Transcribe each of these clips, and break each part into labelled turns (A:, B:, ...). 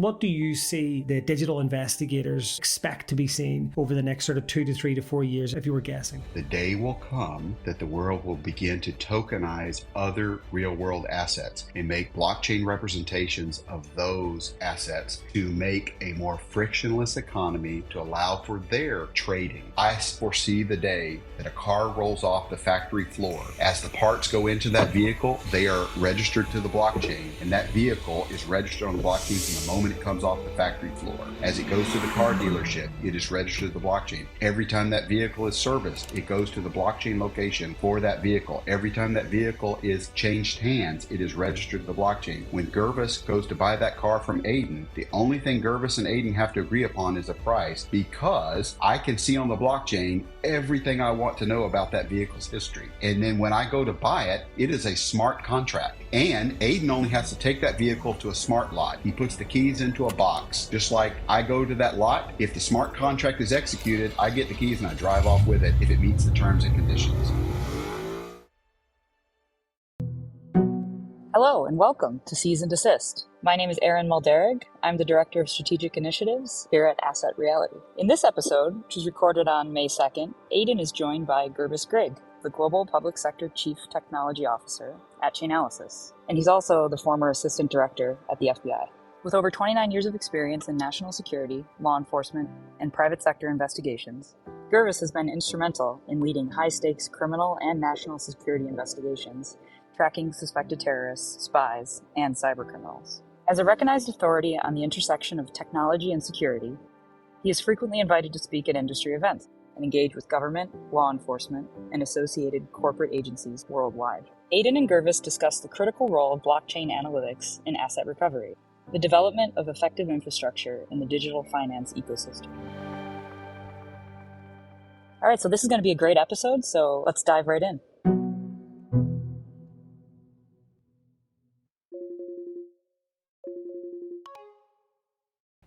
A: What do you see the digital investigators expect to be seen over the next sort of 2 to 3 to 4 years, if you were guessing?
B: The day will come that the world will begin to tokenize other real-world assets and make blockchain representations of those assets to make a more frictionless economy to allow for their trading. I foresee the day that a car rolls off the factory floor. As the parts go into that vehicle, they are registered to the blockchain, and that vehicle is registered on the blockchain from the moment it comes off the factory floor. As it goes to the car dealership, it is registered to the blockchain. Every time that vehicle is serviced, it goes to the blockchain location for that vehicle. Every time that vehicle is changed hands, it is registered to the blockchain. When Gurvais goes to buy that car from Aidan, the only thing Gurvais and Aidan have to agree upon is a price, because I can see on the blockchain everything I want to know about that vehicle's history. And then when I go to buy it, it is a smart contract. And Aidan only has to take that vehicle to a smart lot. He puts the keys into a box. Just like I go to that lot, if the smart contract is executed, I get the keys and I drive off with it if it meets the terms and conditions.
C: Hello and welcome to Seize and Desist. My name is Aaron Mulderig. I'm the Director of Strategic Initiatives here at Asset Reality. In this episode, which was recorded on May 2nd, Aidan is joined by Gurvais Grigg, the Global Public Sector Chief Technology Officer at Chainalysis, and he's also the former Assistant Director at the FBI. With over 29 years of experience in national security, law enforcement, and private sector investigations, Gurvais has been instrumental in leading high-stakes criminal and national security investigations, tracking suspected terrorists, spies, and cybercriminals. As a recognized authority on the intersection of technology and security, he is frequently invited to speak at industry events and engage with government, law enforcement, and associated corporate agencies worldwide. Aidan and Gurvais discuss the critical role of blockchain analytics in asset recovery, the development of effective infrastructure in the digital finance ecosystem. All right, so this is going to be a great episode, so let's dive right in.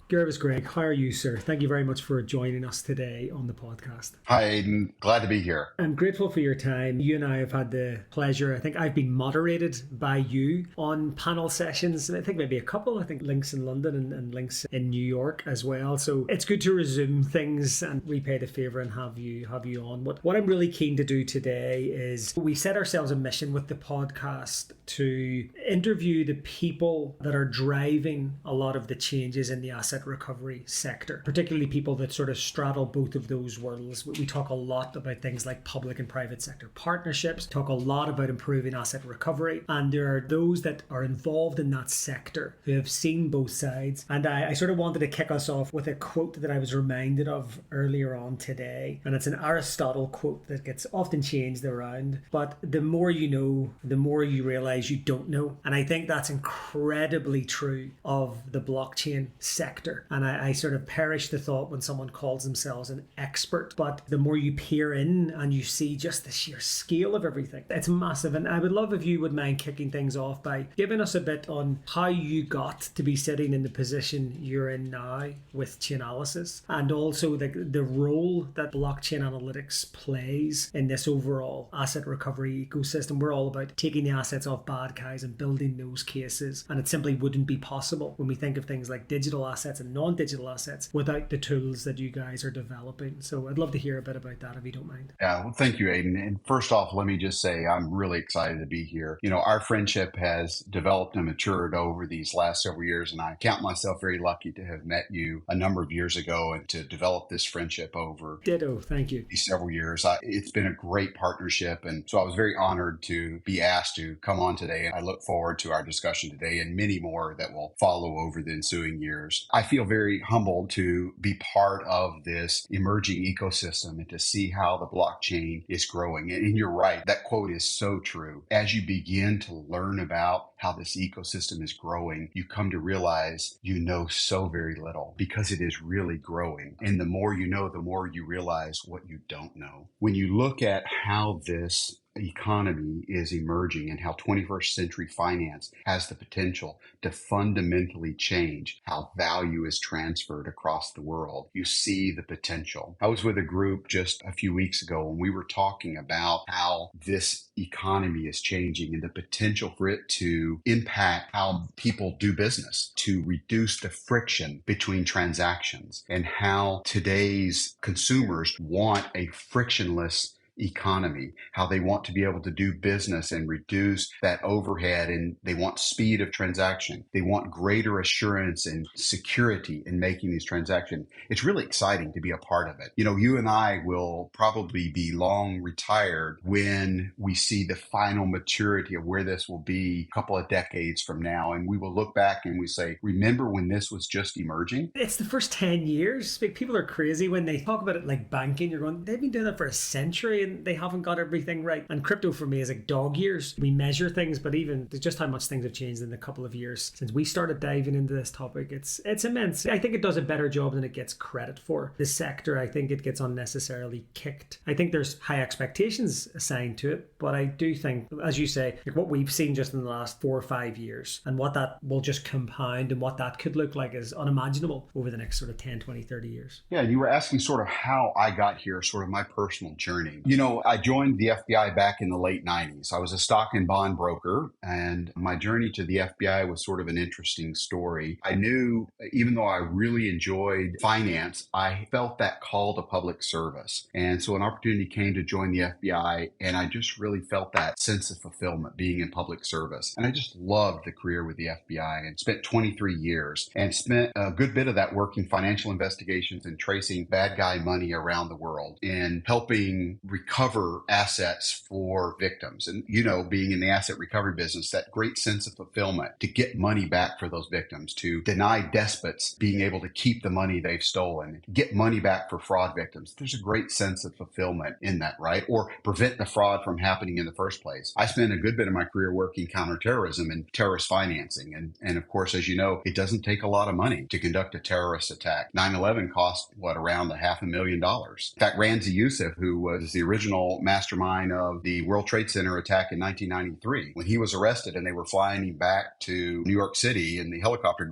A: Gurvais Grigg, how are you, sir? Thank you very much for joining us today on the podcast.
B: Hi, Aidan. Glad to be here.
A: I'm grateful for your time. You and I have had the pleasure, I think I've been moderated by you on panel sessions, and I think maybe a couple, I think links in London and links in New York as well. So it's good to resume things and repay the favour and have you on. What I'm really keen to do today is we set ourselves a mission with the podcast to interview the people that are driving a lot of the changes in the asset recovery sector, particularly people that sort of straddle both of those worlds. We talk a lot about things like public and private sector partnerships, talk a lot about improving asset recovery, and there are those that are involved in that sector who have seen both sides. And I sort of wanted to kick us off with a quote that I was reminded of earlier on today, and it's an Aristotle quote that gets often changed around, but the more you know, the more you realize you don't know. And I think that's incredibly true of the blockchain sector. And I sort of perish the thought when someone calls themselves an expert, but the more you peer in and you see just the sheer scale of everything, it's massive. And I would love if you would mind kicking things off by giving us a bit on how you got to be sitting in the position you're in now with Chainalysis, and also the role that blockchain analytics plays in this overall asset recovery ecosystem. We're all about taking the assets off bad guys and building those cases, and it simply wouldn't be possible when we think of things like digital assets and non-digital assets without the tools that you guys are developing. So I'd love to hear a bit about that if you don't mind.
B: Yeah, well, thank you, Aidan. And first off, let me just say I'm really excited to be here. You know, our friendship has developed and matured over these last several years, and I count myself very lucky to have met you a number of years ago and to develop this friendship over
A: Ditto, thank you.
B: These several years. It's been a great partnership, and so I was very honored to be asked to come on today, and I look forward to our discussion today and many more that will follow over the ensuing years. I feel very humbled to be part of this emerging ecosystem and to see how the blockchain is growing. And you're right, that quote is so true. As you begin to learn about how this ecosystem is growing, you come to realize you know so very little because it is really growing. And the more you know, the more you realize what you don't know. When you look at how this economy is emerging and how 21st century finance has the potential to fundamentally change how value is transferred across the world. You see the potential. I was with a group just a few weeks ago and we were talking about how this economy is changing and the potential for it to impact how people do business, to reduce the friction between transactions, and how today's consumers want a frictionless economy, how they want to be able to do business and reduce that overhead, and they want speed of transaction. They want greater assurance and security in making these transactions. It's really exciting to be a part of it. You know, you and I will probably be long retired when we see the final maturity of where this will be a couple of decades from now. And we will look back and we say, remember when this was just emerging?
A: It's the first 10 years. People are crazy when they talk about it like banking. You're going, they've been doing that for a century and they haven't got everything right. And crypto for me is like dog years. We measure things, but even just how much things have changed in a couple of years since we started diving into this topic, it's immense. I think it does a better job than it gets credit for. This sector, I think it gets unnecessarily kicked. I think there's high expectations assigned to it, but I do think, as you say, like what we've seen just in the last 4 or 5 years and what that will just compound and what that could look like is unimaginable over the next sort of 10, 20, 30 years.
B: Yeah, you were asking sort of how I got here, sort of my personal journey. You know, I joined the FBI back in the late 90s. I was a stock and bond broker, and my journey to the FBI was sort of an interesting story. I knew, even though I really enjoyed finance, I felt that call to public service. And so an opportunity came to join the FBI, and I just really felt that sense of fulfillment being in public service. And I just loved the career with the FBI and spent 23 years and spent a good bit of that working financial investigations and tracing bad guy money around the world and helping recover assets for victims. And, you know, being in the asset recovery business, that great sense of fulfillment to get money back for those victims, to deny despots being able to keep the money they've stolen, get money back for fraud victims. There's a great sense of fulfillment in that, right? Or prevent the fraud from happening in the first place. I spent a good bit of my career working counterterrorism and terrorist financing. And of course, as you know, it doesn't take a lot of money to conduct a terrorist attack. 9/11 cost, around $500,000. In fact, Ramzi Youssef, who was the original mastermind of the World Trade Center attack in 1993, when he was arrested and they were flying him back to New York City in the helicopter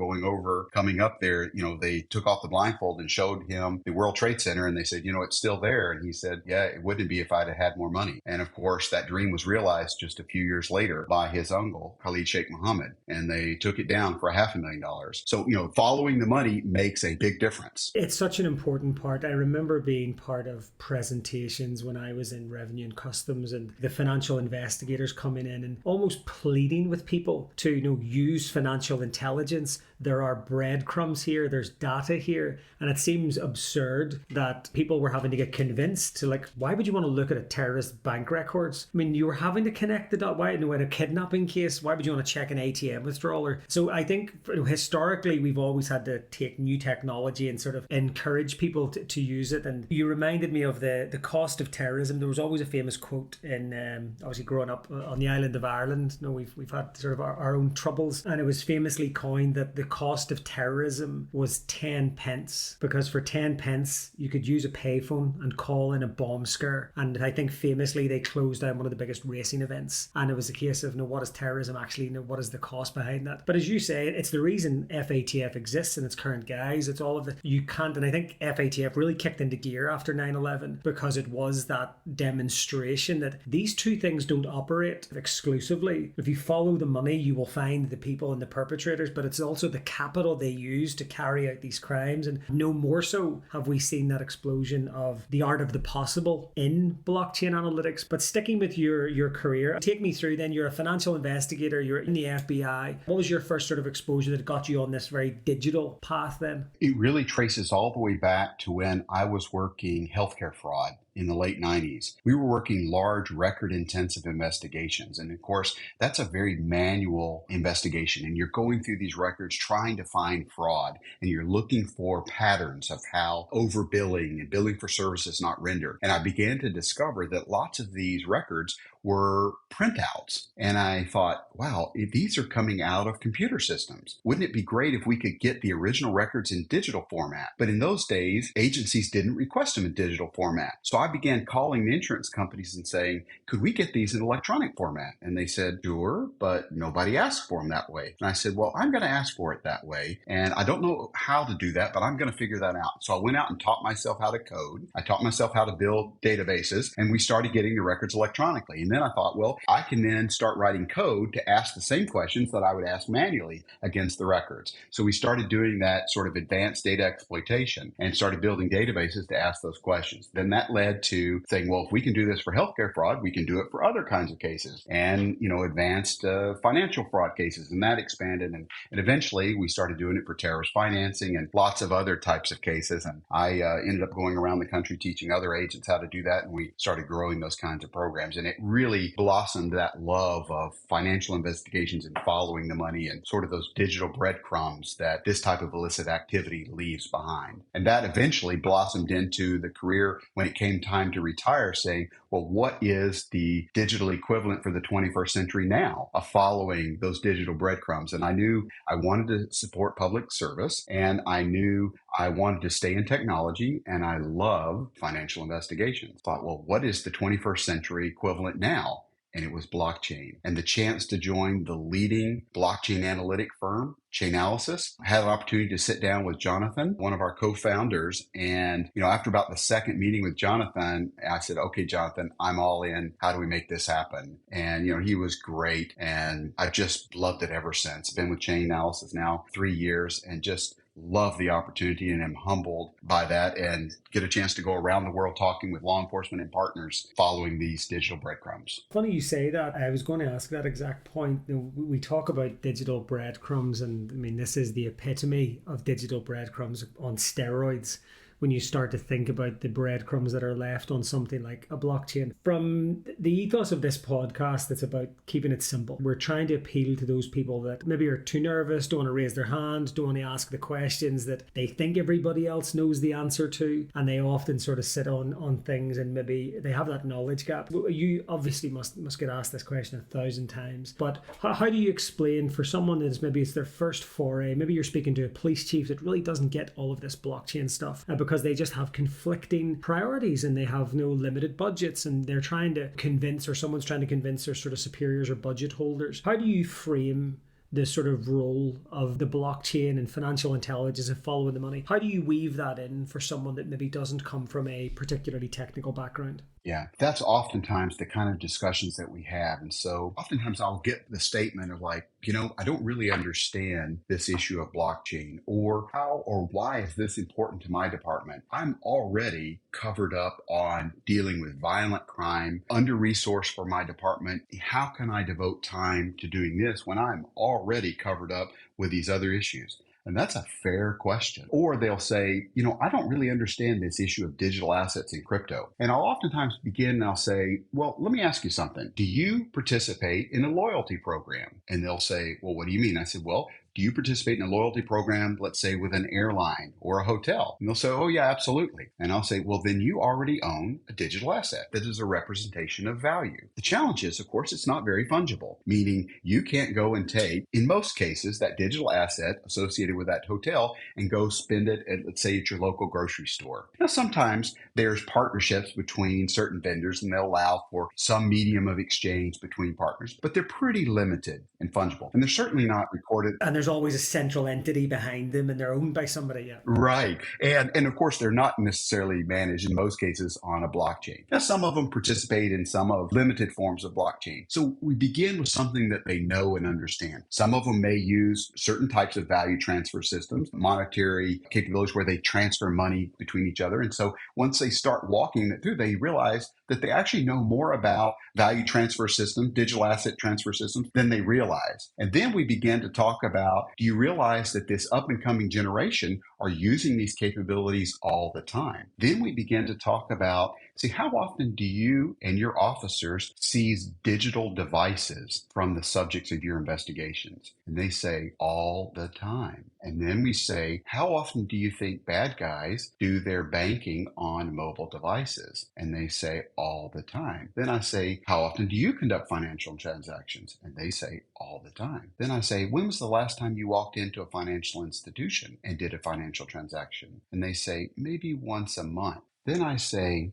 B: coming up there, you know, they took off the blindfold and showed him the World Trade Center and they said, you know, it's still there. And he said, yeah, it wouldn't be if I'd have had more money. And of course, that dream was realized just a few years later by his uncle, Khalid Sheikh Mohammed, and they took it down for $500,000. So, you know, following the money makes a big difference.
A: It's such an important part. I remember being part of presentations when I was in Revenue and Customs and the financial investigators coming in and almost pleading with people to, you know, use financial intelligence. There are breadcrumbs here, there's data here, and it seems absurd that people were having to get convinced to, like, why would you want to look at a terrorist bank records? I mean, you were having to connect the dot. Why, in a kidnapping case, why would you want to check an ATM withdrawal? So I think, you know, historically we've always had to take new technology and sort of encourage people to use it. And you reminded me of the cost of terrorism. There was always a famous quote in obviously growing up on the island of Ireland. You know, we've had sort of our own troubles, and it was famously coined that the cost of terrorism was 10 pence, because for 10 pence you could use a payphone and call in a bomb scare. And I think famously they closed down one of the biggest racing events, and it was a case of, what is terrorism actually, what is the cost behind that? But as you say, it's the reason FATF exists in its current guise. It's all of the, you can't, and I think FATF really kicked into gear after 9/11 because it was that demonstration that these two things don't operate exclusively. If you follow the money, you will find the people and the perpetrators, but it's also the capital they use to carry out these crimes. And no more so have we seen that explosion of the art of the possible in blockchain analytics. But sticking with your career, take me through then. You're a financial investigator, you're in the FBI. What was your first sort of exposure that got you on this very digital path then?
B: It really traces all the way back to when I was working healthcare fraud in the late 90s. We were working large record-intensive investigations. And of course, that's a very manual investigation. And you're going through these records trying to find fraud. And you're looking for patterns of how overbilling and billing for services not rendered. And I began to discover that lots of these records were printouts. And I thought, wow, if these are coming out of computer systems. Wouldn't it be great if we could get the original records in digital format? But in those days, agencies didn't request them in digital format. So I began calling the insurance companies and saying, could we get these in electronic format? And they said, sure, but nobody asked for them that way. And I said, well, I'm going to ask for it that way. And I don't know how to do that, but I'm going to figure that out. So I went out and taught myself how to code. I taught myself how to build databases, and we started getting the records electronically. And then I thought, well, I can then start writing code to ask the same questions that I would ask manually against the records. So we started doing that sort of advanced data exploitation and started building databases to ask those questions. Then that led to saying, well, if we can do this for healthcare fraud, we can do it for other kinds of cases and, advanced financial fraud cases. And that expanded. And eventually we started doing it for terrorist financing and lots of other types of cases. And I ended up going around the country teaching other agents how to do that. And we started growing those kinds of programs. And it really blossomed that love of financial investigations and following the money and sort of those digital breadcrumbs that this type of illicit activity leaves behind. And that eventually blossomed into the career when it came time to retire, saying, well, what is the digital equivalent for the 21st century now of following those digital breadcrumbs? And I knew I wanted to support public service, and I knew I wanted to stay in technology, and I love financial investigations. Thought, well, what is the 21st century equivalent now? And it was blockchain. And the chance to join the leading blockchain analytic firm, Chainalysis. I had an opportunity to sit down with Jonathan, one of our co-founders. And, after about the second meeting with Jonathan, I said, okay, Jonathan, I'm all in. How do we make this happen? And, he was great. And I've just loved it ever since. Been with Chainalysis now 3 years and just love the opportunity and am humbled by that and get a chance to go around the world talking with law enforcement and partners following these digital breadcrumbs.
A: Funny you say that. I was going to ask that exact point. We talk about digital breadcrumbs, and this is the epitome of digital breadcrumbs on steroids. When you start to think about the breadcrumbs that are left on something like a blockchain. From the ethos of this podcast, it's about keeping it simple. We're trying to appeal to those people that maybe are too nervous, don't want to raise their hand, don't want to ask the questions that they think everybody else knows the answer to, and they often sort of sit on things and maybe they have that knowledge gap. You obviously must get asked this question 1,000 times, but how do you explain for someone that is maybe it's their first foray, maybe you're speaking to a police chief that really doesn't get all of this blockchain stuff because they just have conflicting priorities and they have no limited budgets and they're trying to convince, or someone's trying to convince their sort of superiors or budget holders. How do you frame the sort of role of the blockchain and financial intelligence and following the money? How do you weave that in for someone that maybe doesn't come from a particularly technical background?
B: Yeah, that's oftentimes the kind of discussions that we have. And so oftentimes I'll get the statement of like, I don't really understand this issue of blockchain, or how or why is this important to my department? I'm already covered up on dealing with violent crime, under-resourced for my department. How can I devote time to doing this when I'm already covered up with these other issues? And that's a fair question. Or they'll say, I don't really understand this issue of digital assets and crypto. And I'll oftentimes begin and I'll say, well, let me ask you something. Do you participate in a loyalty program? And they'll say, well, what do you mean? I said, well, do you participate in a loyalty program, let's say with an airline or a hotel? And they'll say, oh yeah, absolutely. And I'll say, well, then you already own a digital asset that is a representation of value. The challenge is, of course, it's not very fungible, meaning you can't go and take, in most cases, that digital asset associated with that hotel and go spend it at, let's say, at your local grocery store. Now, sometimes there's partnerships between certain vendors and they'll allow for some medium of exchange between partners, but they're pretty limited and fungible. And they're certainly not recorded.
A: And there's always a central entity behind them and they're owned by somebody. Yeah.
B: Right. And of course, they're not necessarily managed in most cases on a blockchain. Now, some of them participate in some of limited forms of blockchain. So we begin with something that they know and understand. Some of them may use certain types of value transfer systems, monetary capabilities where they transfer money between each other. And so once they start walking it through, they realize that they actually know more about value transfer systems, digital asset transfer systems, than they realize. And then we begin to talk about, do you realize that this up and coming generation are using these capabilities all the time. Then we begin to talk about, see, how often do you and your officers seize digital devices from the subjects of your investigations? And they say, all the time. And then we say, how often do you think bad guys do their banking on mobile devices? And they say, all the time. Then I say, how often do you conduct financial transactions? And they say, all the time. Then I say, when was the last time you walked into a financial institution and did a financial transaction? And they say, maybe once a month. Then I say,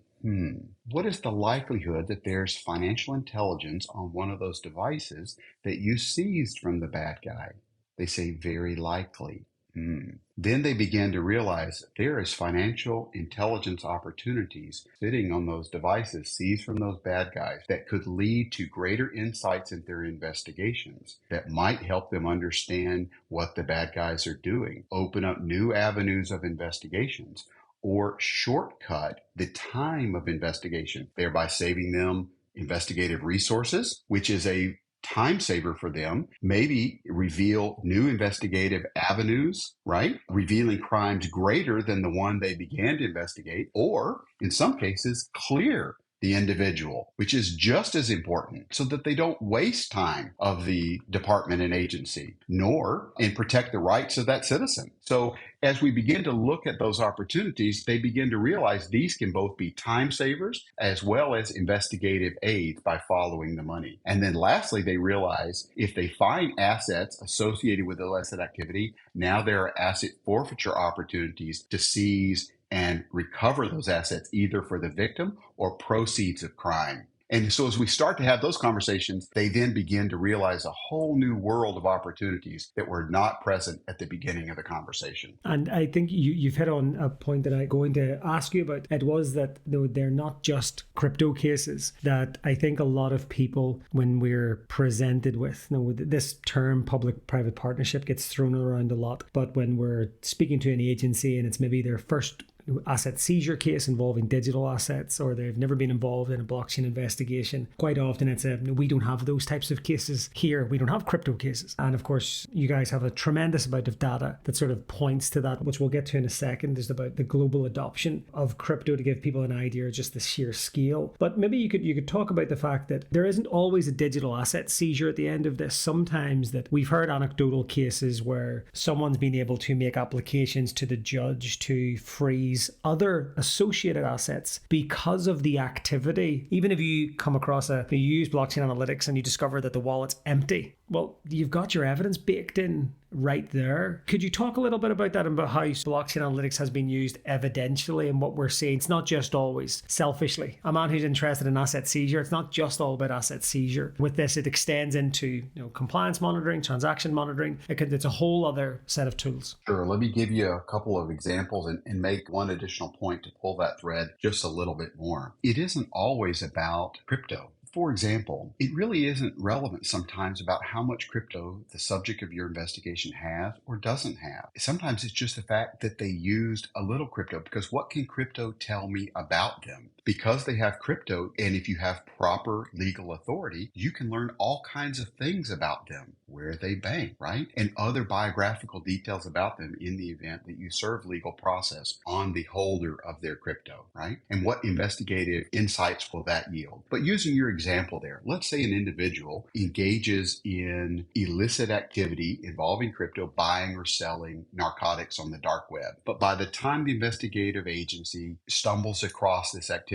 B: what is the likelihood that there's financial intelligence on one of those devices that you seized from the bad guy? They say, very likely. Then they begin to realize there is financial intelligence opportunities sitting on those devices seized from those bad guys that could lead to greater insights in their investigations that might help them understand what the bad guys are doing, open up new avenues of investigations, or shortcut the time of investigation, thereby saving them investigative resources, which is a time saver for them, maybe reveal new investigative avenues, right? Revealing crimes greater than the one they began to investigate, or in some cases, clear the individual, which is just as important, so that they don't waste time of the department and agency, nor and protect the rights of that citizen. So as we begin to look at those opportunities, they begin to realize these can both be time savers as well as investigative aids by following the money. And then lastly, they realize if they find assets associated with illicit activity, now there are asset forfeiture opportunities to seize and recover those assets either for the victim or proceeds of crime. And so as we start to have those conversations, they then begin to realize a whole new world of opportunities that were not present at the beginning of the conversation.
A: And I think you've hit on a point that I'm going to ask you about. It was that they're not just crypto cases, that I think a lot of people, when we're presented with, this term public-private partnership gets thrown around a lot, but when we're speaking to an agency and it's maybe their first asset seizure case involving digital assets, or they've never been involved in a blockchain investigation, quite often it's we don't have those types of cases here. We don't have crypto cases. And of course, you guys have a tremendous amount of data that sort of points to that, which we'll get to in a second. Is about the global adoption of crypto to give people an idea of just the sheer scale. But maybe you could talk about the fact that there isn't always a digital asset seizure at the end of this. Sometimes that we've heard anecdotal cases where someone's been able to make applications to the judge to freeze other associated assets because of the activity. Even if you come across you use blockchain analytics and you discover that the wallet's empty, well, you've got your evidence baked in right there. Could you talk a little bit about that and about how blockchain analytics has been used evidentially and what we're seeing? It's not just always selfishly. A man who's interested in asset seizure, it's not just all about asset seizure. With this, it extends into compliance monitoring, transaction monitoring. It's a whole other set of tools.
B: Sure. Let me give you a couple of examples and make one additional point to pull that thread just a little bit more. It isn't always about crypto. For example, it really isn't relevant sometimes about how much crypto the subject of your investigation has or doesn't have. Sometimes it's just the fact that they used a little crypto, because what can crypto tell me about them? Because they have crypto, and if you have proper legal authority, you can learn all kinds of things about them, where they bank, right? And other biographical details about them in the event that you serve legal process on the holder of their crypto, right? And what investigative insights will that yield? But using your example there, let's say an individual engages in illicit activity involving crypto, buying or selling narcotics on the dark web. But by the time the investigative agency stumbles across this activity,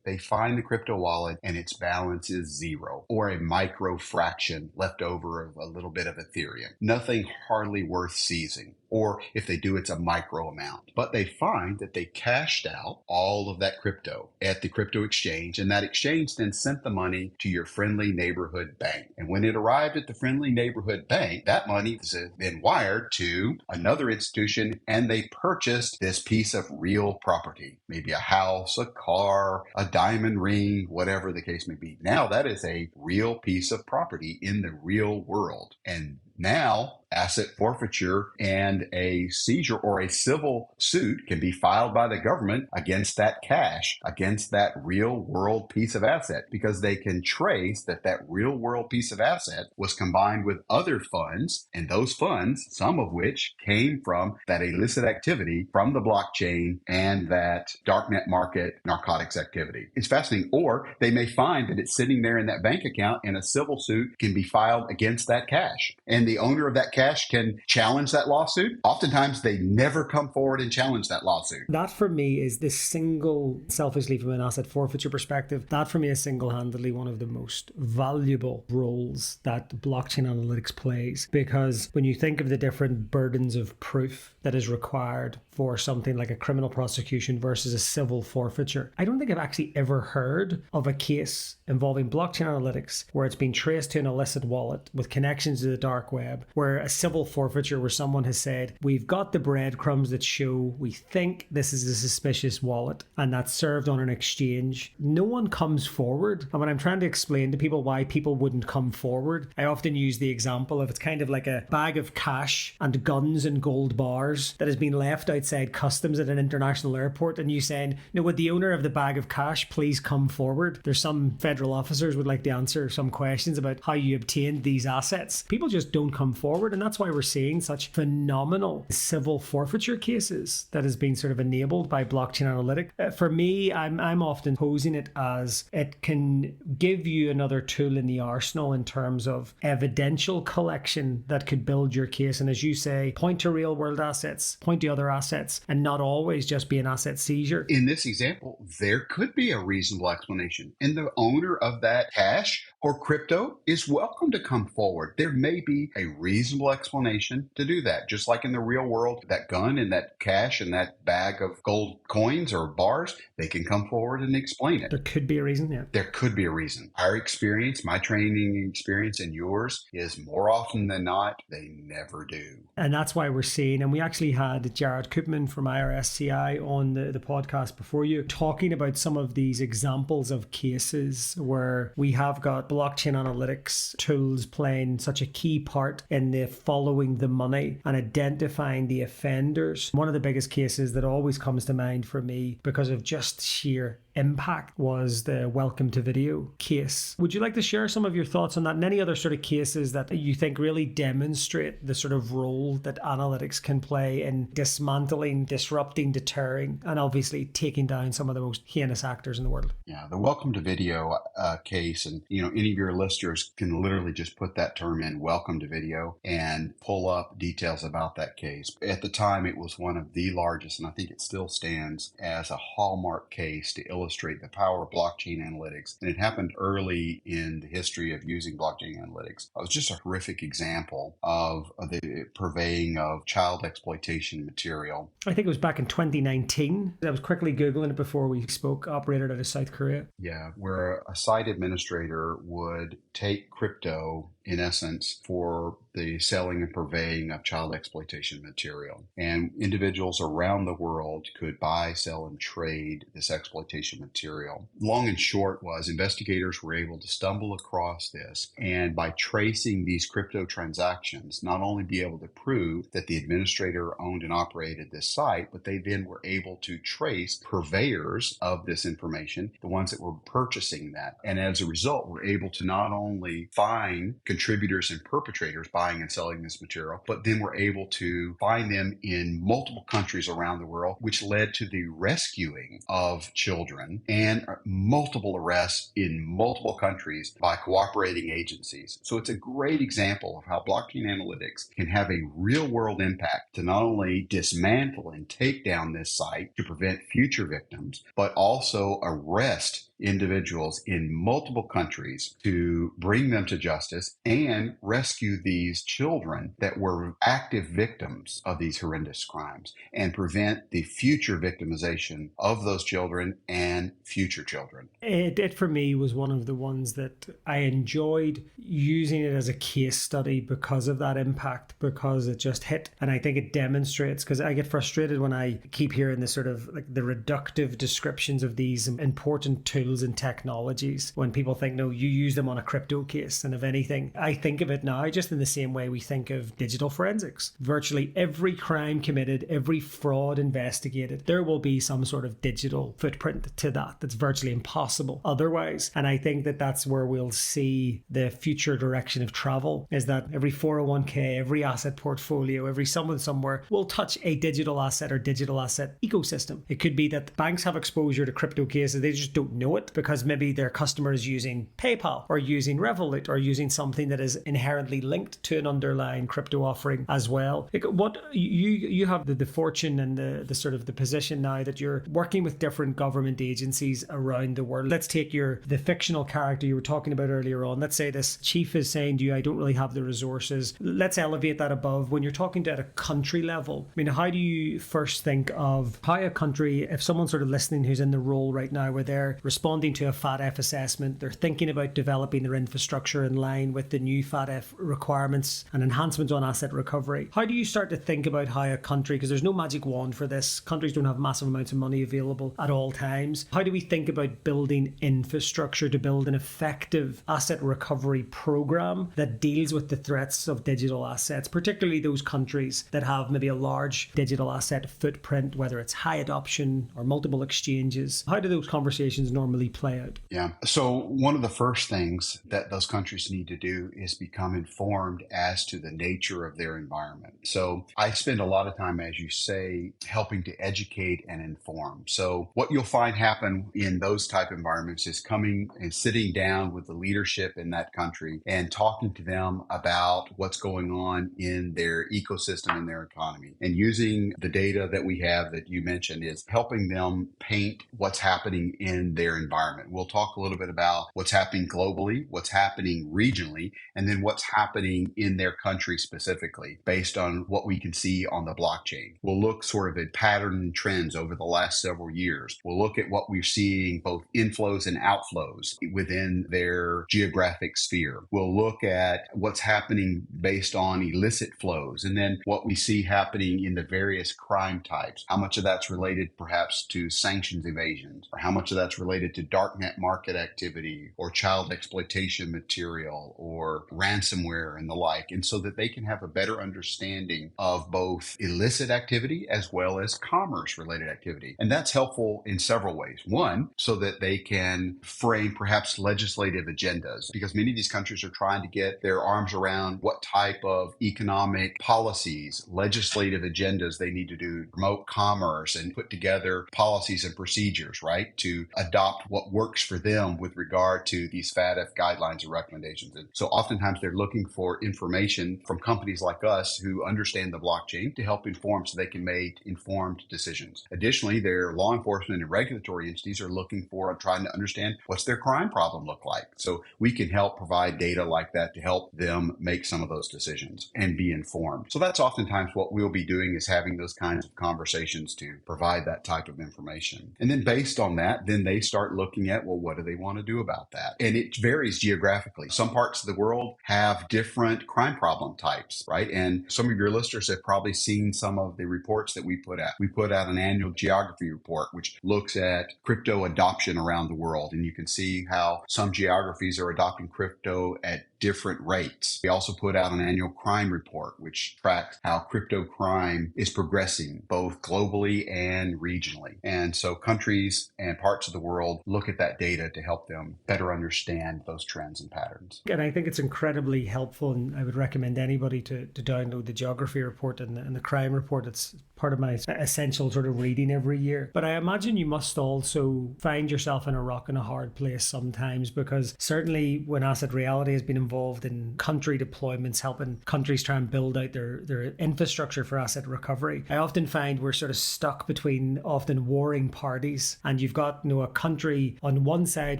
B: they find the crypto wallet and its balance is zero, or a micro fraction left over of a little bit of Ethereum. Nothing hardly worth seizing. Or if they do, it's a micro amount. But they find that they cashed out all of that crypto at the crypto exchange, and that exchange then sent the money to your friendly neighborhood bank. And when it arrived at the friendly neighborhood bank, that money was then wired to another institution, and they purchased this piece of real property, maybe a house, a car, a diamond ring, whatever the case may be. Now that is a real piece of property in the real world. And now asset forfeiture and a seizure or a civil suit can be filed by the government against that cash, against that real world piece of asset, because they can trace that that real world piece of asset was combined with other funds, and those funds, some of which came from that illicit activity from the blockchain and that darknet market narcotics activity. It's fascinating. Or they may find that it's sitting there in that bank account and a civil suit can be filed against that cash. And the owner of that cash can challenge that lawsuit. Oftentimes they never come forward and challenge that lawsuit.
A: That for me is the single, selfishly from an asset forfeiture perspective, that for me is single-handedly one of the most valuable roles that blockchain analytics plays. Because when you think of the different burdens of proof that is required for something like a criminal prosecution versus a civil forfeiture, I don't think I've actually ever heard of a case involving blockchain analytics where it's been traced to an illicit wallet with connections to the dark web, where a civil forfeiture where someone has said, we've got the breadcrumbs that show we think this is a suspicious wallet, and that's served on an exchange. No one comes forward. And when I'm trying to explain to people why people wouldn't come forward, I often use the example of it's kind of like a bag of cash and guns and gold bars that has been left outside customs at an international airport, and you saying, no, would the owner of the bag of cash please come forward? There's some federal officers would like to answer some questions about how you obtained these assets. People just don't come forward, and that's why we're seeing such phenomenal civil forfeiture cases that has been sort of enabled by blockchain analytics. For me, I'm often posing it as it can give you another tool in the arsenal in terms of evidential collection that could build your case. And as you say, point to real world assets, point to other assets, and not always just be an asset seizure.
B: In this example, there could be a reasonable explanation, and the owner of that cash or crypto is welcome to come forward. There may be a reasonable explanation to do that. Just like in the real world, that gun and that cash and that bag of gold coins or bars, they can come forward and explain it.
A: There could be a reason, yeah.
B: There could be a reason. Our experience, my training experience and yours is more often than not, they never do.
A: And that's why we're seeing, and we actually had Jared Koopman from IRSCI on the podcast before you, talking about some of these examples of cases where we have got blockchain analytics tools playing such a key part in the following the money and identifying the offenders. One of the biggest cases that always comes to mind for me because of just sheer impact was the welcome to video case. Would you like to share some of your thoughts on that and any other sort of cases that you think really demonstrate the sort of role that analytics can play in dismantling, disrupting, deterring, and obviously taking down some of the most heinous actors in the world?
B: Yeah, the welcome to video case, and any of your listeners can literally just put that term in, welcome to video, and pull up details about that case. At the time, it was one of the largest, and I think it still stands as a hallmark case to illustrate the power of blockchain analytics. And it happened early in the history of using blockchain analytics. It was just a horrific example of the purveying of child exploitation material.
A: I think it was back in 2019. I was quickly Googling it before we spoke, operated out of South Korea.
B: Yeah, where a site administrator would take crypto, in essence, for the selling and purveying of child exploitation material. And individuals around the world could buy, sell, and trade this exploitation material. Long and short was investigators were able to stumble across this, and by tracing these crypto transactions, not only be able to prove that the administrator owned and operated this site, but they then were able to trace purveyors of this information, the ones that were purchasing that. And as a result, were able to not only find contributors and perpetrators buying and selling this material, but then were able to find them in multiple countries around the world, which led to the rescuing of children and multiple arrests in multiple countries by cooperating agencies. So it's a great example of how blockchain analytics can have a real world impact to not only dismantle and take down this site to prevent future victims, but also arrest individuals in multiple countries to bring them to justice and rescue these children that were active victims of these horrendous crimes and prevent the future victimization of those children and future children.
A: It for me was one of the ones that I enjoyed using it as a case study because of that impact, because it just hit. And I think it demonstrates, because I get frustrated when I keep hearing this sort of like the reductive descriptions of these important tools tools and technologies. When people think, no, you use them on a crypto case. And if anything, I think of it now just in the same way we think of digital forensics. Virtually every crime committed, every fraud investigated, there will be some sort of digital footprint to that. That's virtually impossible otherwise. And I think that that's where we'll see the future direction of travel, is that every 401k, every asset portfolio, every someone somewhere will touch a digital asset or digital asset ecosystem. It could be that banks have exposure to crypto cases, they just don't know it because maybe their customer is using PayPal or using Revolut or using something that is inherently linked to an underlying crypto offering as well. What you have the fortune and the sort of the position now that you're working with different government agencies around the world. Let's take the fictional character you were talking about earlier on. Let's say this chief is saying to you, I don't really have the resources. Let's elevate that above. When you're talking to at a country level, I mean, how do you first think of how a country, if someone's sort of listening who's in the role right now where they're responding to a FATF assessment, they're thinking about developing their infrastructure in line with the new FATF requirements and enhancements on asset recovery. How do you start to think about how a country, because there's no magic wand for this, countries don't have massive amounts of money available at all times. How do we think about building infrastructure to build an effective asset recovery program that deals with the threats of digital assets, particularly those countries that have maybe a large digital asset footprint, whether it's high adoption or multiple exchanges? How do those conversations normally play out?
B: Yeah. So one of the first things that those countries need to do is become informed as to the nature of their environment. So I spend a lot of time, as you say, helping to educate and inform. So what you'll find happen in those type of environments is coming and sitting down with the leadership in that country and talking to them about what's going on in their ecosystem and their economy. And using the data that we have that you mentioned is helping them paint what's happening in their environment. We'll talk a little bit about what's happening globally, what's happening regionally, and then what's happening in their country specifically based on what we can see on the blockchain. We'll look sort of at pattern and trends over the last several years. We'll look at what we're seeing, both inflows and outflows within their geographic sphere. We'll look at what's happening based on illicit flows, and then what we see happening in the various crime types. How much of that's related perhaps to sanctions evasions, or how much of that's related to darknet market activity or child exploitation material or ransomware and the like. And so that they can have a better understanding of both illicit activity as well as commerce related activity. And that's helpful in several ways. One, so that they can frame perhaps legislative agendas, because many of these countries are trying to get their arms around what type of economic policies, legislative agendas they need to do to promote commerce and put together policies and procedures, right, to adopt what works for them with regard to these FATF guidelines and recommendations. And so oftentimes they're looking for information from companies like us who understand the blockchain to help inform so they can make informed decisions. Additionally, their law enforcement and regulatory entities are looking for trying to understand what's their crime problem look like. So we can help provide data like that to help them make some of those decisions and be informed. So that's oftentimes what we'll be doing, is having those kinds of conversations to provide that type of information. And then based on that, then they start looking at, well, what do they want to do about that? And it varies geographically. Some parts of the world have different crime problem types, right? And some of your listeners have probably seen some of the reports that we put out. We put out an annual geography report, which looks at crypto adoption around the world. And you can see how some geographies are adopting crypto at different rates. We also put out an annual crime report, which tracks how crypto crime is progressing both globally and regionally. And so countries and parts of the world look at that data to help them better understand those trends and patterns.
A: And I think it's incredibly helpful, and I would recommend anybody to download the geography report and the crime report. It's part of my essential sort of reading every year. But I imagine you must also find yourself in a rock and a hard place sometimes, because certainly when Asset Reality has been involved in country deployments, helping countries try and build out their infrastructure for asset recovery, I often find we're sort of stuck between often warring parties. And you've got, a country on one side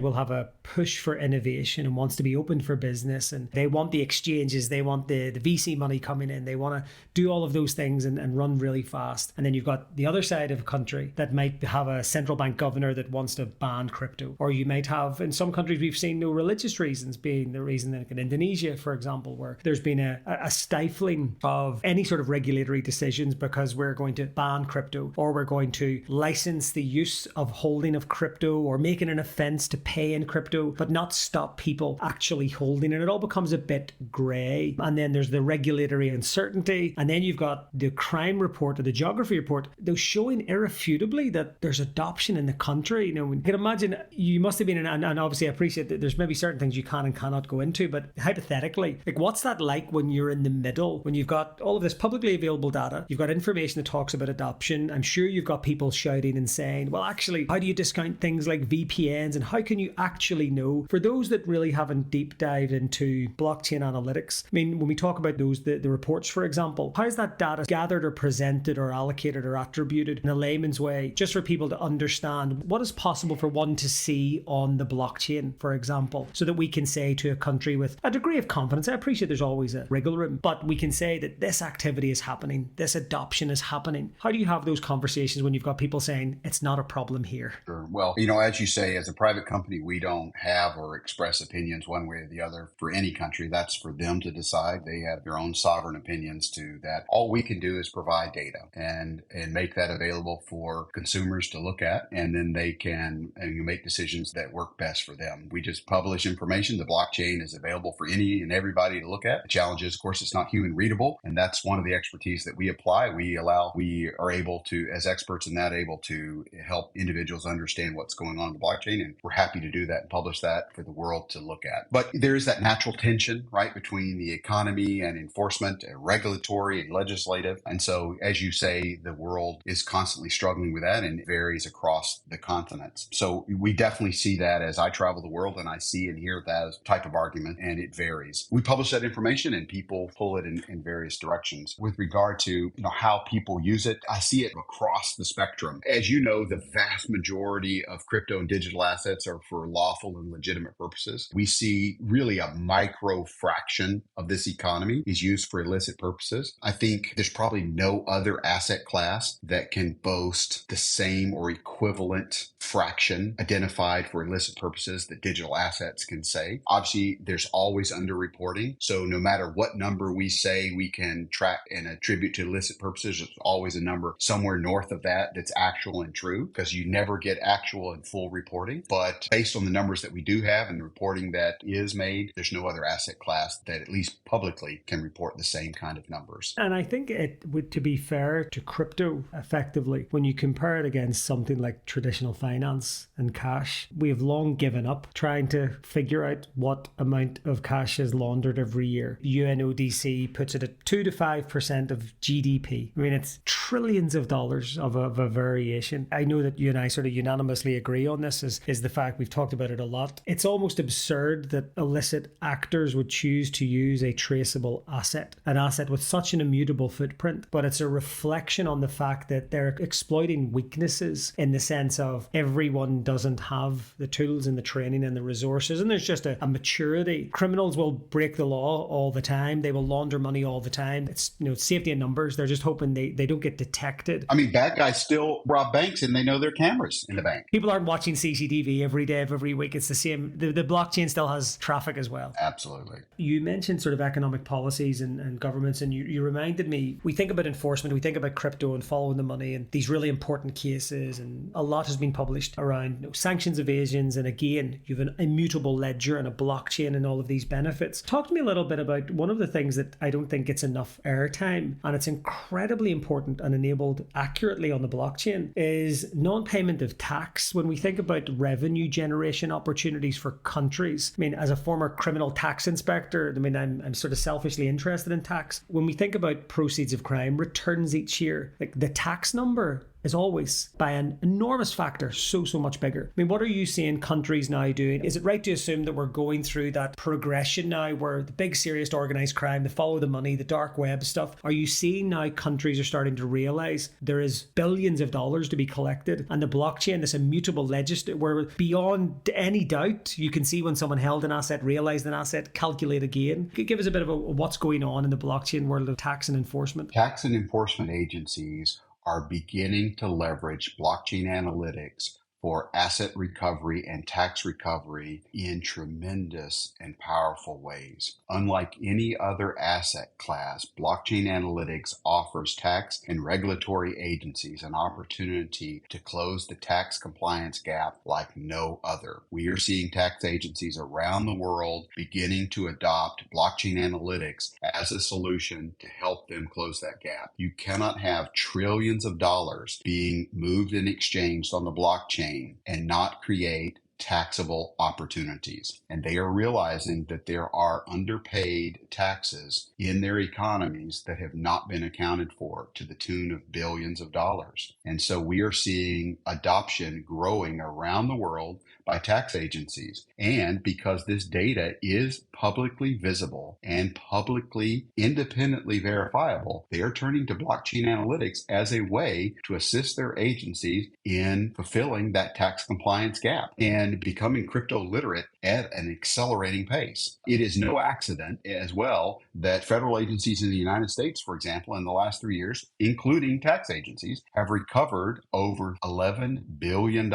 A: will have a push for innovation and wants to be open for business, and they want the exchanges, they want the VC money coming in, they want to do all of those things and run really fast. fast. And then you've got the other side of a country that might have a central bank governor that wants to ban crypto. Or you might have, in some countries, we've seen no religious reasons being the reason, like in Indonesia, for example, where there's been a stifling of any sort of regulatory decisions because we're going to ban crypto, or we're going to license the use of holding of crypto, or make it an offense to pay in crypto, but not stop people actually holding it. It all becomes a bit grey. And then there's the regulatory uncertainty. And then you've got the crime report or the geography report, they're showing irrefutably that there's adoption in the country. You know, you can imagine you must have been in, and obviously I appreciate that there's maybe certain things you can and cannot go into, but hypothetically, like what's that like when you're in the middle, when you've got all of this publicly available data, you've got information that talks about adoption. I'm sure you've got people shouting and saying, well, actually, how do you discount things like VPNs, and how can you actually know? For those that really haven't deep dived into blockchain analytics, I mean, when we talk about those, the reports, for example, how is that data gathered or presented or allocated or attributed in a layman's way, just for people to understand what is possible for one to see on the blockchain, for example, so that we can say to a country with a degree of confidence, I appreciate there's always a wriggle room, but we can say that this activity is happening, this adoption is happening. How do you have those conversations when you've got people saying it's not a problem here?
B: Sure. Well, as you say, as a private company, we don't have or express opinions one way or the other for any country. That's for them to decide. They have their own sovereign opinions to that. All we can do is provide data and make that available for consumers to look at, and then they can make decisions that work best for them. We just publish information. The blockchain is available for any and everybody to look at. The challenge is, of course, it's not human readable, and that's one of the expertise that we apply. We are able to, as experts in that, able to help individuals understand what's going on in the blockchain, and we're happy to do that and publish that for the world to look at. But there is that natural tension, right, between the economy and enforcement, regulatory and legislative. And so, as you say, the world is constantly struggling with that, and it varies across the continents. So we definitely see that as I travel the world, and I see and hear that type of argument, and it varies. We publish that information and people pull it in various directions. With regard to how people use it, I see it across the spectrum. As you know, the vast majority of crypto and digital assets are for lawful and legitimate purposes. We see really a micro fraction of this economy is used for illicit purposes. I think there's probably no other asset class that can boast the same or equivalent fraction identified for illicit purposes that digital assets can say. Obviously, there's always underreporting. So no matter what number we say we can track and attribute to illicit purposes, there's always a number somewhere north of that that's actual and true, because you never get actual and full reporting. But based on the numbers that we do have and the reporting that is made, there's no other asset class that at least publicly can report the same kind of numbers.
A: And I think it would, to be fair to crypto, effectively, when you compare it against something like traditional finance and cash, we have long given up trying to figure out what amount of cash is laundered every year. UNODC puts it at 2 to 5% of GDP. I mean, it's trillions of dollars of a variation. I know that you and I sort of unanimously agree on this, is the fact we've talked about it a lot. It's almost absurd that illicit actors would choose to use a traceable asset, an asset with such an immutable footprint, but it's a reflection on the fact that they're exploiting weaknesses in the sense of everyone doesn't have the tools and the training and the resources, and there's just a maturity. Criminals will break the law all the time. They will launder money all the time. It's safety in numbers. They're just hoping they don't get detected.
B: I mean, bad guys still rob banks and they know there are cameras in the bank.
A: People aren't watching CCTV every day of every week. It's the same. The blockchain still has traffic as well.
B: Absolutely.
A: You mentioned sort of economic policies and governments, and you reminded me, we think about enforcement, we think about crypto and following the money and these really important cases, and a lot has been published around sanctions evasions, and again, you have an immutable ledger and a blockchain and all of these benefits. Talk to me a little bit about one of the things that I don't think gets enough airtime, and it's incredibly important and enabled accurately on the blockchain, is non-payment of tax. When we think about revenue generation opportunities for countries, I mean, as a former criminal tax inspector, I mean, I'm sort of selfishly interested in tax. When we think about proceeds of crime, returns each year, like the tax number is always by an enormous factor so much bigger. I mean, what are you seeing countries now doing? Is it right to assume that we're going through that progression now where the big serious organized crime, the follow the money, the dark web stuff, are you seeing now countries are starting to realize there is billions of dollars to be collected, and the blockchain, this immutable ledger, where beyond any doubt you can see when someone held an asset, realized an asset, calculate again? Give us a bit of what's going on in the blockchain world of tax and enforcement.
B: Tax and enforcement agencies are beginning to leverage blockchain analytics for asset recovery and tax recovery in tremendous and powerful ways. Unlike any other asset class, blockchain analytics offers tax and regulatory agencies an opportunity to close the tax compliance gap like no other. We are seeing tax agencies around the world beginning to adopt blockchain analytics as a solution to help them close that gap. You cannot have trillions of dollars being moved and exchanged on the blockchain and not create taxable opportunities. And they are realizing that there are underpaid taxes in their economies that have not been accounted for to the tune of billions of dollars. And so we are seeing adoption growing around the world by tax agencies. And because this data is publicly visible and publicly independently verifiable, they are turning to blockchain analytics as a way to assist their agencies in fulfilling that tax compliance gap and becoming crypto literate at an accelerating pace. It is no accident as well that federal agencies in the United States, for example, in the last 3 years, including tax agencies, have recovered over $11 billion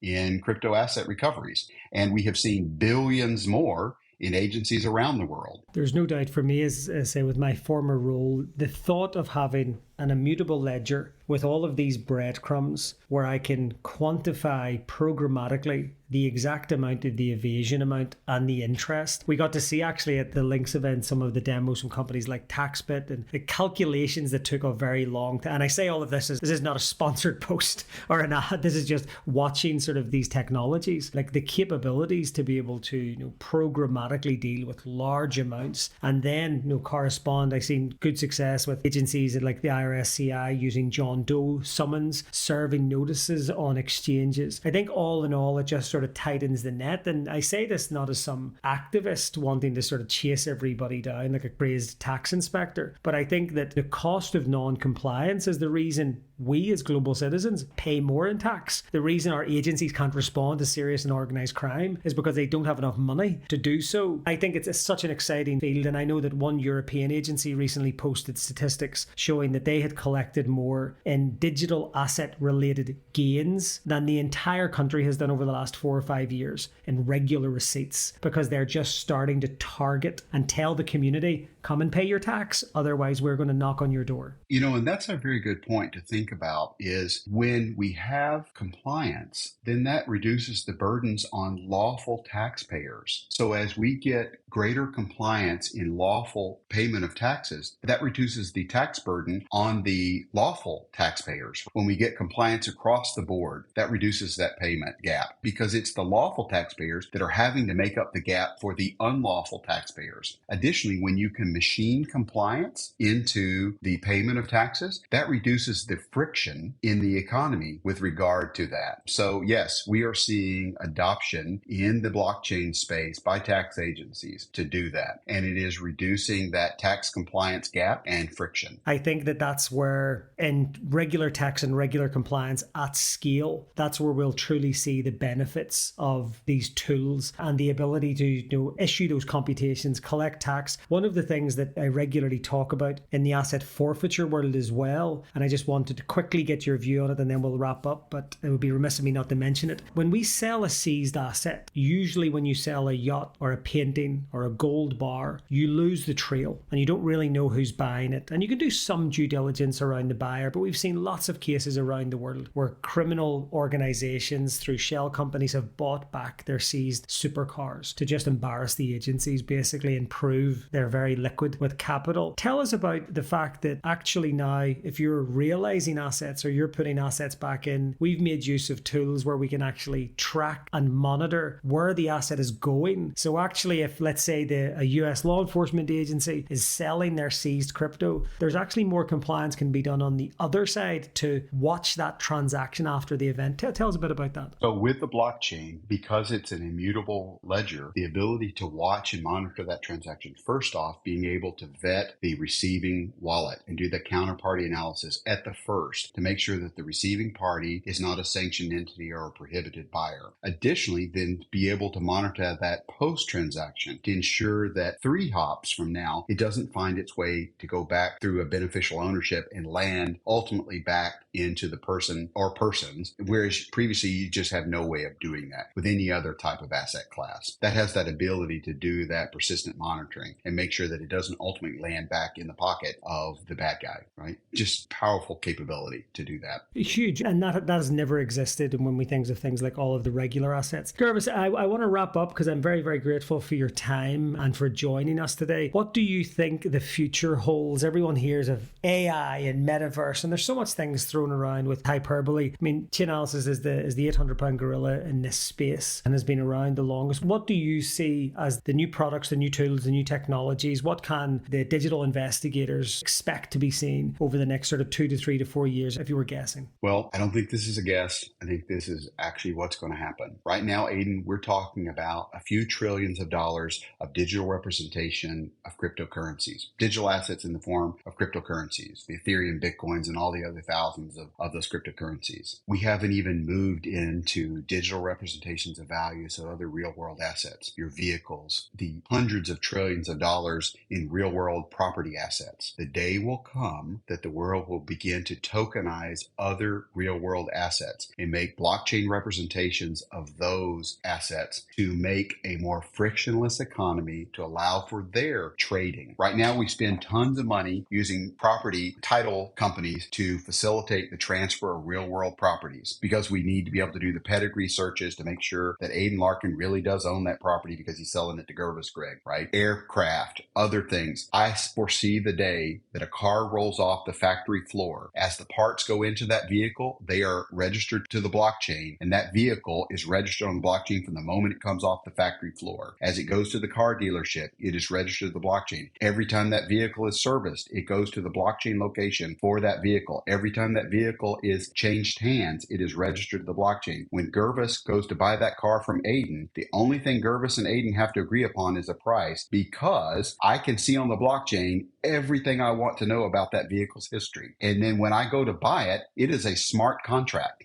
B: in crypto asset recoveries. And we have seen billions more in agencies around the world.
A: There's no doubt for me, as I say, with my former role, the thought of having an immutable ledger with all of these breadcrumbs where I can quantify programmatically the exact amount of the evasion amount and the interest. We got to see actually at the Links event some of the demos from companies like TaxBit and the calculations that took a very long time. And I say all of this is not a sponsored post or an ad. This is just watching sort of these technologies, like the capabilities to be able to programmatically deal with large amounts and then correspond. I've seen good success with agencies like the IRSCI using John Doe summons, serving notices on exchanges. I think all in all, it just sort of tightens the net. And I say this not as some activist wanting to sort of chase everybody down like a crazed tax inspector, but I think that the cost of non-compliance is the reason we as global citizens pay more in tax. The reason our agencies can't respond to serious and organised crime is because they don't have enough money to do so. I think it's such an exciting field, and I know that one European agency recently posted statistics showing that they had collected more in digital asset related gains than the entire country has done over the last 4 or 5 years in regular receipts, because they're just starting to target and tell the community, come and pay your tax, otherwise we're going to knock on your door.
B: And that's a very good point to think about, is when we have compliance, then that reduces the burdens on lawful taxpayers. So as we get greater compliance in lawful payment of taxes, that reduces the tax burden on the lawful taxpayers. When we get compliance across the board, that reduces that payment gap, because it's the lawful taxpayers that are having to make up the gap for the unlawful taxpayers. Additionally, when you can machine compliance into the payment of taxes, that reduces the friction in the economy with regard to that. So yes, we are seeing adoption in the blockchain space by tax agencies to do that. And it is reducing that tax compliance gap and friction.
A: I think that that's where in regular tax and regular compliance at scale, that's where we'll truly see the benefits of these tools and the ability to issue those computations, collect tax. One of the things that I regularly talk about in the asset forfeiture world as well, and I just wanted to quickly get your view on it and then we'll wrap up, but it would be remiss of me not to mention it. When we sell a seized asset, usually when you sell a yacht or a painting or a gold bar, you lose the trail and you don't really know who's buying it. And you can do some due diligence around the buyer, but we've seen lots of cases around the world where criminal organizations through shell companies have bought back their seized supercars to just embarrass the agencies basically and prove they're very liquid with capital. Tell us about the fact that actually now, if you're realizing assets or you're putting assets back in, we've made use of tools where we can actually track and monitor where the asset is going. So actually, if let's say a US law enforcement agency is selling their seized crypto, there's actually more compliance can be done on the other side to watch that transaction after the event. Tell us a bit about that.
B: So with the blockchain, because it's an immutable ledger, the ability to watch and monitor that transaction, first off, being being able to vet the receiving wallet and do the counterparty analysis at the first to make sure that the receiving party is not a sanctioned entity or a prohibited buyer. Additionally, then be able to monitor that post-transaction to ensure that 3 hops from now, it doesn't find its way to go back through a beneficial ownership and land ultimately back into the person or persons, whereas previously you just have no way of doing that with any other type of asset class. That has that ability to do that persistent monitoring and make sure that it doesn't ultimately land back in the pocket of the bad guy, right? Just powerful capability to do that.
A: Huge. And that has never existed when we think of things like all of the regular assets. Gurvais, I want to wrap up because I'm very, very grateful for your time and for joining us today. What do you think the future holds? Everyone hears of AI and metaverse, and there's so much things thrown around with hyperbole. I mean, Chainalysis is the 800-pound gorilla in this space and has been around the longest. What do you see as the new products, the new tools, the new technologies? What can the digital investigators expect to be seen over the next sort of 2 to 3 to 4 years, if you were guessing?
B: Well, I don't think this is a guess. I think this is actually what's going to happen. Right now, Aidan, we're talking about a few trillions of dollars of digital representation of cryptocurrencies, digital assets in the form of cryptocurrencies, the Ethereum, Bitcoins, and all the other thousands of those cryptocurrencies. We haven't even moved into digital representations of values of other real world assets, your vehicles, the hundreds of trillions of dollars in real world property assets. The day will come that the world will begin to tokenize other real world assets and make blockchain representations of those assets to make a more frictionless economy to allow for their trading. Right now, we spend tons of money using property title companies to facilitate the transfer of real world properties because we need to be able to do the pedigree searches to make sure that Aidan Larkin really does own that property because he's selling it to Gurvais Grigg, right? Aircraft, other things. I foresee the day that a car rolls off the factory floor. As the parts go into that vehicle, they are registered to the blockchain, and that vehicle is registered on the blockchain from the moment it comes off the factory floor. As it goes to the car dealership, it is registered to the blockchain. Every time that vehicle is serviced, it goes to the blockchain location for that vehicle. Every time that vehicle is changed hands, it is registered to the blockchain. When Gurvais goes to buy that car from Aidan, the only thing Gurvais and Aidan have to agree upon is a price because I can see on the blockchain everything I want to know about that vehicle's history. And then when I go to buy it, it is a smart contract.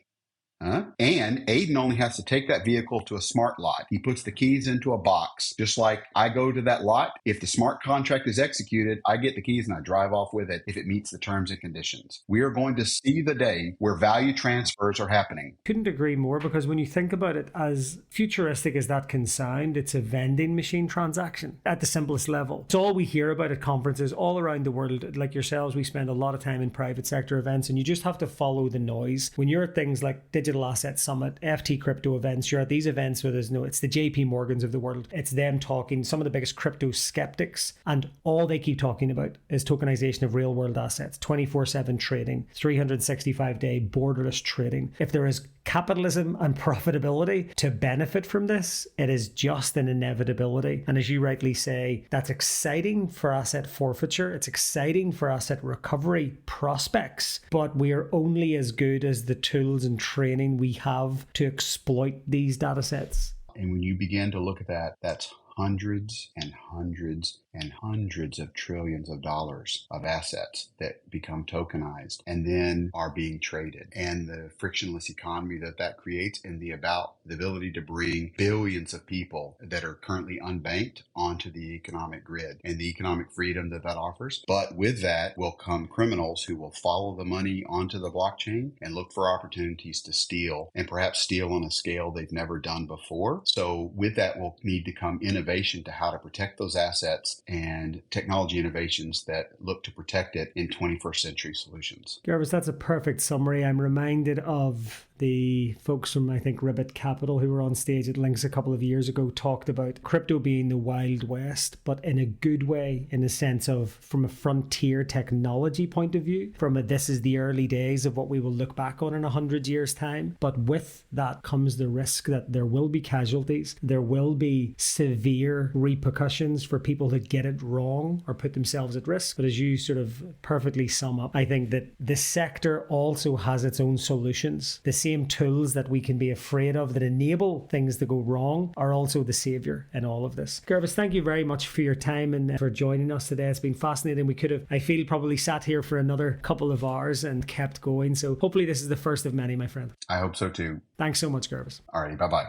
B: And Aidan only has to take that vehicle to a smart lot. He puts the keys into a box. Just like I go to that lot, if the smart contract is executed, I get the keys and I drive off with it if it meets the terms and conditions. We are going to see the day where value transfers are happening.
A: Couldn't agree more, because when you think about it, as futuristic as that can sound, it's a vending machine transaction at the simplest level. It's all we hear about at conferences all around the world. Like yourselves, we spend a lot of time in private sector events, and you just have to follow the noise. When you're at things like Digital Asset Summit, FT crypto events, you're at these events where it's the JP Morgans of the world. It's them talking, some of the biggest crypto skeptics, and all they keep talking about is tokenization of real world assets, 24/7 trading, 365-day borderless trading. If there is capitalism and profitability to benefit from this, it is just an inevitability. And as you rightly say, that's exciting for asset forfeiture. It's exciting for asset recovery prospects, but we are only as good as the tools and training we have to exploit these data sets.
B: And when you begin to look at that, that's hundreds and hundreds and hundreds of trillions of dollars of assets that become tokenized and then are being traded. And the frictionless economy that creates, and the ability to bring billions of people that are currently unbanked onto the economic grid, and the economic freedom that offers. But with that will come criminals who will follow the money onto the blockchain and look for opportunities to steal, and perhaps steal on a scale they've never done before. So with that will need to come innovation to how to protect those assets, and technology innovations that look to protect it in 21st century solutions.
A: Gurvais, that's a perfect summary. I'm reminded of the folks from, I think, Ribbit Capital, who were on stage at Links a couple of years ago, talked about crypto being the Wild West, but in a good way, in the sense of from a frontier technology point of view, this is the early days of what we will look back on in 100 years' time. But with that comes the risk that there will be casualties, there will be severe repercussions for people that get it wrong or put themselves at risk. But as you sort of perfectly sum up, I think that the sector also has its own solutions. The same same tools that we can be afraid of that enable things to go wrong are also the savior in all of this. Gurvais, thank you very much for your time and for joining us today. It's been fascinating. We could have, I feel, probably sat here for another couple of hours and kept going. So hopefully this is the first of many, my friend.
B: I hope so too.
A: Thanks so much, Gurvais.
B: Alrighty, bye-bye.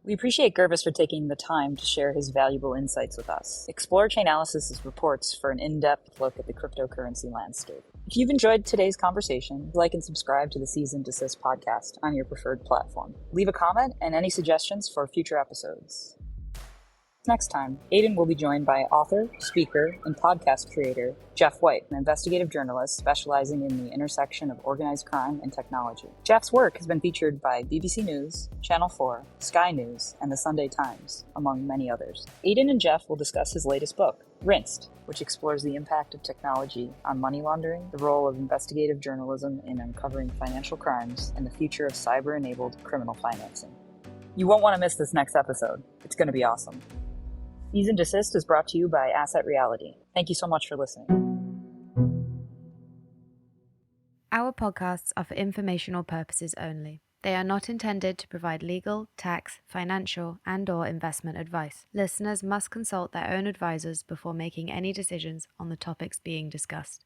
C: We appreciate Gurvais for taking the time to share his valuable insights with us. Explore Chainalysis' reports for an in-depth look at the cryptocurrency landscape. If you've enjoyed today's conversation, like and subscribe to the Cease and Desist podcast on your preferred platform. Leave a comment and any suggestions for future episodes. Next time, Aidan will be joined by author, speaker, and podcast creator Jeff White, an investigative journalist specializing in the intersection of organized crime and technology. Jeff's work has been featured by BBC News, Channel 4, Sky News, and the Sunday Times, among many others. Aidan and Jeff will discuss his latest book, Rinsed, which explores the impact of technology on money laundering, the role of investigative journalism in uncovering financial crimes, and the future of cyber-enabled criminal financing. You won't want to miss this next episode. It's going to be awesome. Cease and Desist is brought to you by Asset Reality. Thank you so much for listening.
D: Our podcasts are for informational purposes only. They are not intended to provide legal, tax, financial, and/or investment advice. Listeners must consult their own advisors before making any decisions on the topics being discussed.